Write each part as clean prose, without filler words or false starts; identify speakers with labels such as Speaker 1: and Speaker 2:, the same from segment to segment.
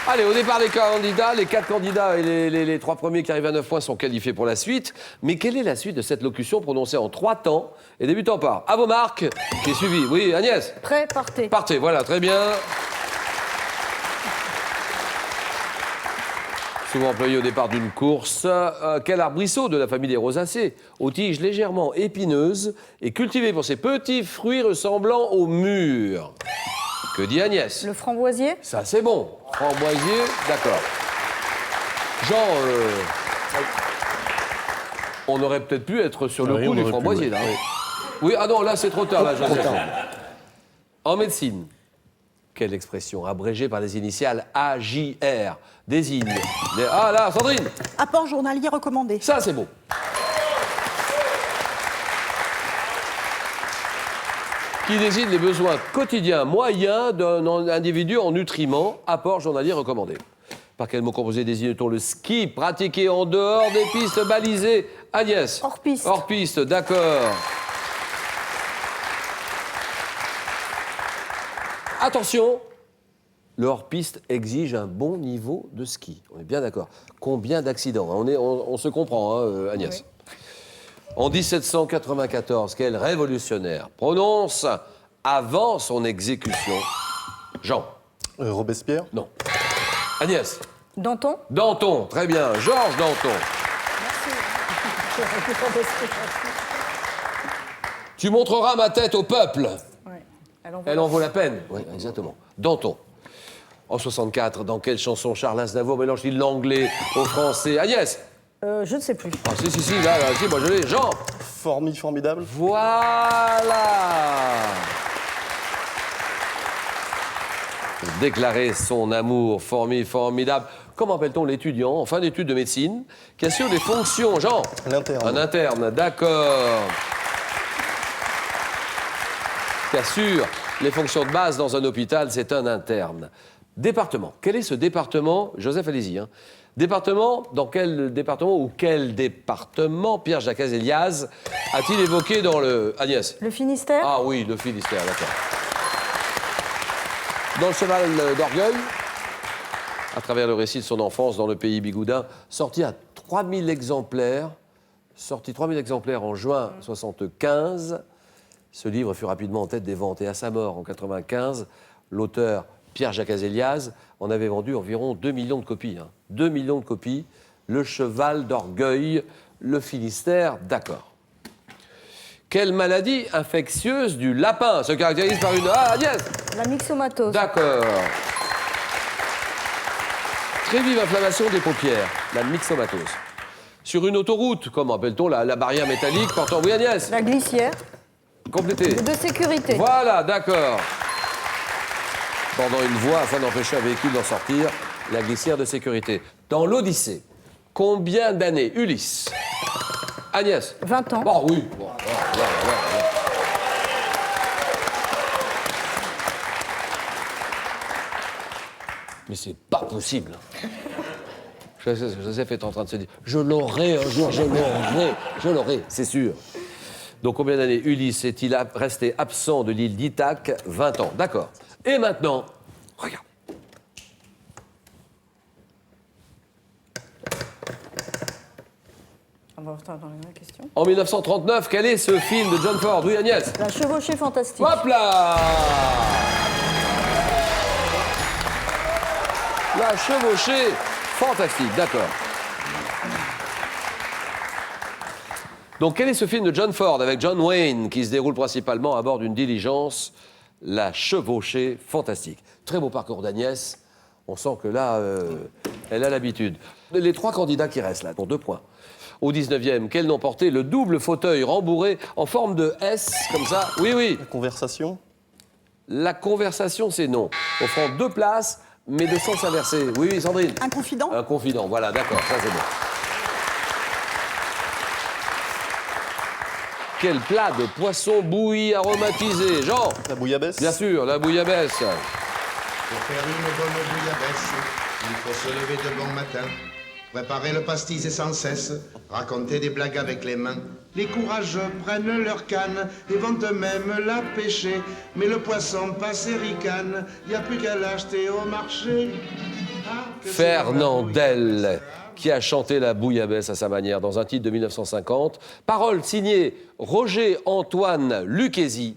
Speaker 1: Allez, au départ des candidats, les 4 candidats et les 3 premiers qui arrivent à 9 points sont qualifiés pour la suite. Mais quelle est la suite de cette locution prononcée en 3 temps et débutant par à vos marques, qui est suivi? Oui, Agnès?
Speaker 2: Prêt, partez.
Speaker 1: Partez, voilà, très bien. Souvent employé au départ d'une course. Quel arbrisseau de la famille des rosacées, aux tiges légèrement épineuses et cultivé pour ses petits fruits ressemblant aux mûres? Que dit Agnès?
Speaker 2: Le framboisier.
Speaker 1: Ça, c'est bon. Framboisier, d'accord. Jean, on aurait peut-être pu être sur le coup du framboisier, là. Oui, ah non, là, c'est trop tard, là, Joseph. En médecine, quelle expression abrégée par les initiales AJR désigne Ah, là, Sandrine.
Speaker 3: Apport journalier recommandé.
Speaker 1: Ça, c'est bon. Qui désigne les besoins quotidiens moyens d'un individu en nutriments, apport journalier recommandé. Par quel mot composé désigne-t-on le ski pratiqué en dehors des pistes balisées? Agnès?
Speaker 2: Hors piste.
Speaker 1: Hors piste, d'accord. Attention, le hors-piste exige un bon niveau de ski. On est bien d'accord. Combien d'accidents? On se comprend, hein, Agnès.
Speaker 2: Oui.
Speaker 1: En 1794, quel révolutionnaire prononce avant son exécution? Jean?
Speaker 4: Robespierre?
Speaker 1: Non. Agnès?
Speaker 2: Danton.
Speaker 1: Danton, très bien. Georges Danton. Tu montreras ma tête au peuple.
Speaker 2: Ouais.
Speaker 1: Elle en vaut la peine. Oui, exactement. Danton. En 64, dans quelle chanson Charles Aznavour mélange-t-il l'anglais au français? Agnès?
Speaker 2: Je ne sais plus.
Speaker 1: Ah, si, là, si, moi je l'ai. Jean?
Speaker 4: Formidable.
Speaker 1: Voilà! Déclarer son amour formidable. Comment appelle-t-on l'étudiant en fin d'études de médecine qui assure des fonctions? Jean?
Speaker 4: L'interne.
Speaker 1: Un interne, d'accord. Qui assure les fonctions de base dans un hôpital, c'est un interne. Département. Quel est ce département? Joseph, allez-y. Hein. Département, dans quel département ou quel département Pierre-Jacques Azéliaz a-t-il évoqué dans le... Agnès?
Speaker 2: Le Finistère.
Speaker 1: Ah oui, le Finistère, d'accord. Dans le Cheval d'Orgueil, à travers le récit de son enfance dans le pays bigoudin, sorti à 3000 exemplaires, en juin 75. Ce livre fut rapidement en tête des ventes et à sa mort en 95, l'auteur Pierre-Jacques Azéliaz en avait vendu environ 2 millions de copies. 2 millions de copies. Le Cheval d'Orgueil, le Finistère, d'accord. Quelle maladie infectieuse du lapin se caractérise par une... Ah, Agnès!
Speaker 2: La myxomatose.
Speaker 1: D'accord. Très vive inflammation des paupières, la myxomatose. Sur une autoroute, comment appelle-t-on la barrière métallique portant... Oui, Agnès?
Speaker 2: La glissière.
Speaker 1: Complétez.
Speaker 2: De sécurité.
Speaker 1: Voilà, d'accord. Pendant une voie afin d'empêcher un véhicule d'en sortir, la glissière de sécurité. Dans l'Odyssée, combien d'années Ulysse? Agnès?
Speaker 2: 20 ans.
Speaker 1: Oh oui. Bon, voilà. Mais c'est pas possible. Joseph est en train de se dire, je l'aurai un jour, je l'aurai, c'est sûr. Donc combien d'années Ulysse est-il resté absent de l'île d'Ithaque? 20 ans, d'accord. Et maintenant, regarde.
Speaker 2: On va attendre la question.
Speaker 1: En 1939, quel est ce film de John Ford? Oui, Agnès?
Speaker 2: La chevauchée fantastique.
Speaker 1: Hop là! La chevauchée fantastique, d'accord. Donc, quel est ce film de John Ford avec John Wayne qui se déroule principalement à bord d'une diligence? La chevauchée fantastique. Très beau parcours d'Agnès. On sent que là, elle a l'habitude. Les 3 candidats qui restent là, pour 2 points. Au 19e, quel nom portait le double fauteuil rembourré en forme de S, comme ça? Oui.
Speaker 4: La conversation?
Speaker 1: La conversation, c'est non. Offrant 2 places, mais de sens inversé. Oui, Sandrine?
Speaker 3: Un confident?
Speaker 1: Un confident, voilà, d'accord, ça c'est bon. Quel plat de poisson bouilli aromatisé? Jean?
Speaker 4: La bouillabaisse?
Speaker 1: Bien sûr, la bouillabaisse.
Speaker 5: Pour faire une bonne bouillabaisse, il faut se lever de bon matin, préparer le pastis et sans cesse, raconter des blagues avec les mains. Les courageux prennent leur canne et vont eux-mêmes la pêcher, mais le poisson passe et ricane, y a plus qu'à l'acheter au marché. Ah,
Speaker 1: Fernandel, qui a chanté la bouillabaisse à sa manière dans un titre de 1950. Paroles signées Roger-Antoine Lucchesi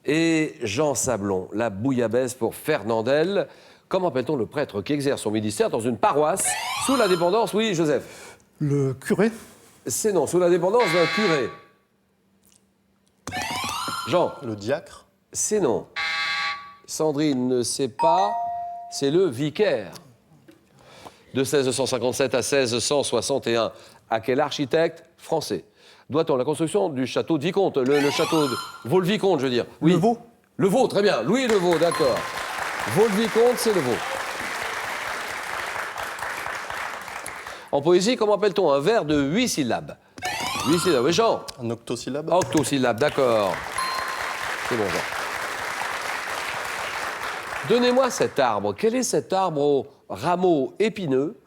Speaker 1: et Jean Sablon. La bouillabaisse pour Fernandel. Comment appelle-t-on le prêtre qui exerce son ministère dans une paroisse sous la dépendance, oui, Joseph?
Speaker 6: Le curé?
Speaker 1: C'est non, sous la dépendance d'un curé. Jean?
Speaker 4: Le diacre.
Speaker 1: C'est non. Sandrine ne sait pas, c'est le vicaire. De 1657 à 1661. À quel architecte français doit-on la construction du château de Vicomte, le château de Vaux-le-Vicomte, je veux dire. Oui.
Speaker 6: Le Vaux?
Speaker 1: Le Vaux, très bien. Louis le Vaux, d'accord. Vaux-le-Vicomte, c'est le Vaux. En poésie, comment appelle-t-on un vers de 8 syllabes? 8 syllabes, oui, Jean?
Speaker 4: Un octosyllabe.
Speaker 1: Octosyllabe, d'accord. C'est bon, Jean. Donnez-moi cet arbre. Quel est cet arbre aux rameaux épineux,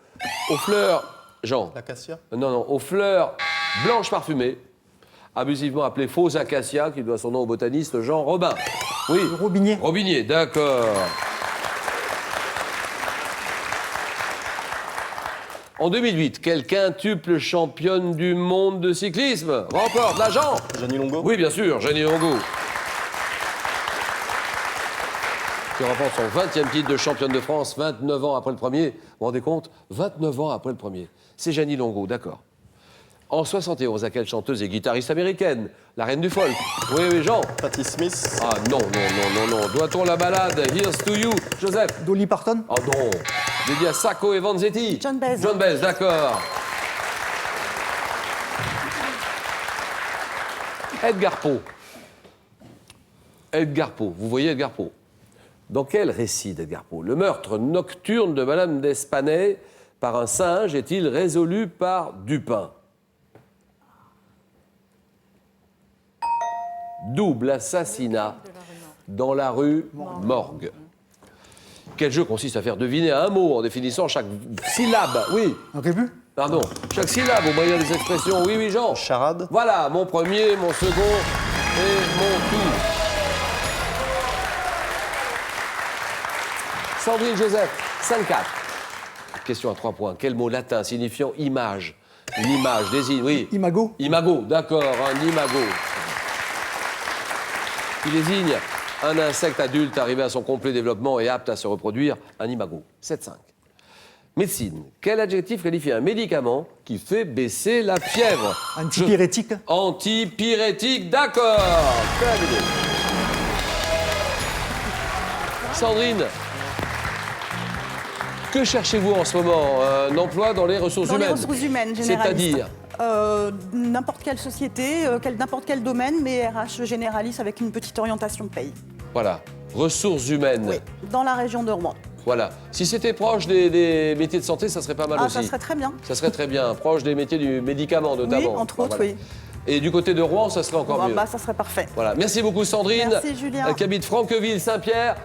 Speaker 1: aux fleurs... Jean?
Speaker 4: L'acacia.
Speaker 1: Non, aux fleurs blanches parfumées, abusivement appelé faux acacia, qui doit son nom au botaniste Jean Robin. Oui.
Speaker 6: Le robinier?
Speaker 1: Robinier, d'accord. En 2008, quelle quintuple championne du monde de cyclisme remporte la Jean?
Speaker 4: Jeannie Longo.
Speaker 1: Oui, bien sûr, Jeannie Longo. Qui remporte son 20e titre de championne de France, 29 ans après le premier. Vous vous rendez compte? 29 ans après le premier. C'est Jeannie Longo, d'accord. En 71, à quelle chanteuse et guitariste américaine? La reine du folk. Oui, oui, Jean?
Speaker 4: Patti Smith.
Speaker 1: Ah non. Doit-on la balade Here's to You, Joseph?
Speaker 6: Dolly Parton?
Speaker 1: Oh non. Dédié à Sacco et Vanzetti.
Speaker 3: John Baez.
Speaker 1: John Baez, d'accord. Edgar Poe. Edgar Poe. Vous voyez Edgar Poe? Dans quel récit d'Edgar Poe le meurtre nocturne de Madame d'Espanay par un singe est-il résolu par Dupin? Double assassinat dans la rue Morgue. Quel jeu consiste à faire deviner un mot en définissant chaque syllabe? Oui.
Speaker 6: Un rébut?
Speaker 1: Pardon. Chaque syllabe au moyen des expressions. Oui, oui, Jean.
Speaker 4: Charade.
Speaker 1: Voilà, mon premier, mon second et mon tour. Sandrine Joseph, 5-4. Question à 3 points. Quel mot latin signifiant image? Une image désigne, oui.
Speaker 6: Imago?
Speaker 1: Imago, d'accord, un imago. Qui désigne un insecte adulte arrivé à son complet développement et apte à se reproduire, un imago. 7-5. Médecine. Quel adjectif qualifie un médicament qui fait baisser la fièvre?
Speaker 6: Antipyrétique?
Speaker 1: Antipyrétique, d'accord. Terminé. Sandrine, que cherchez-vous en ce moment? Un emploi dans les ressources
Speaker 3: Dans
Speaker 1: humaines?
Speaker 3: les ressources humaines, généraliste.
Speaker 1: C'est-à-dire?
Speaker 3: N'importe quelle société, n'importe quel domaine, mais RH généraliste avec une petite orientation de paye.
Speaker 1: Voilà, ressources humaines.
Speaker 3: Oui, dans la région de Rouen.
Speaker 1: Voilà. Si c'était proche des métiers de santé, ça serait pas mal
Speaker 3: Ah,
Speaker 1: aussi.
Speaker 3: ça serait très bien.
Speaker 1: Ça serait très bien. Proche des métiers du médicament, notamment.
Speaker 3: Oui, entre autres,
Speaker 1: voilà.
Speaker 3: oui.
Speaker 1: Et du côté de Rouen, ça serait encore mieux.
Speaker 3: Bah, ça serait parfait.
Speaker 1: Voilà. Merci beaucoup, Sandrine.
Speaker 3: Merci, Julien.
Speaker 1: Qui habite Franqueville-Saint-Pierre.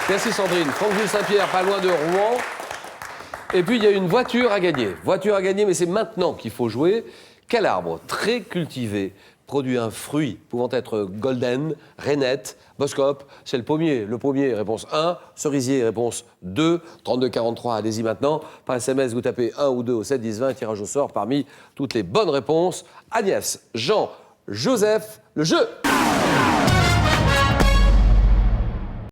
Speaker 1: Merci, Sandrine. Franqueville-Saint-Pierre, pas loin de Rouen. Et puis, il y a une voiture à gagner. Voiture à gagner, mais c'est maintenant qu'il faut jouer. Quel arbre très cultivé produit un fruit pouvant être golden, rainette, boscope? C'est le pommier. Le pommier, réponse 1. Cerisier, réponse 2. 32-43, allez-y maintenant. Par SMS, vous tapez 1 ou 2 au 7 10 20, tirage au sort parmi toutes les bonnes réponses. Agnès, Jean, Joseph, le jeu.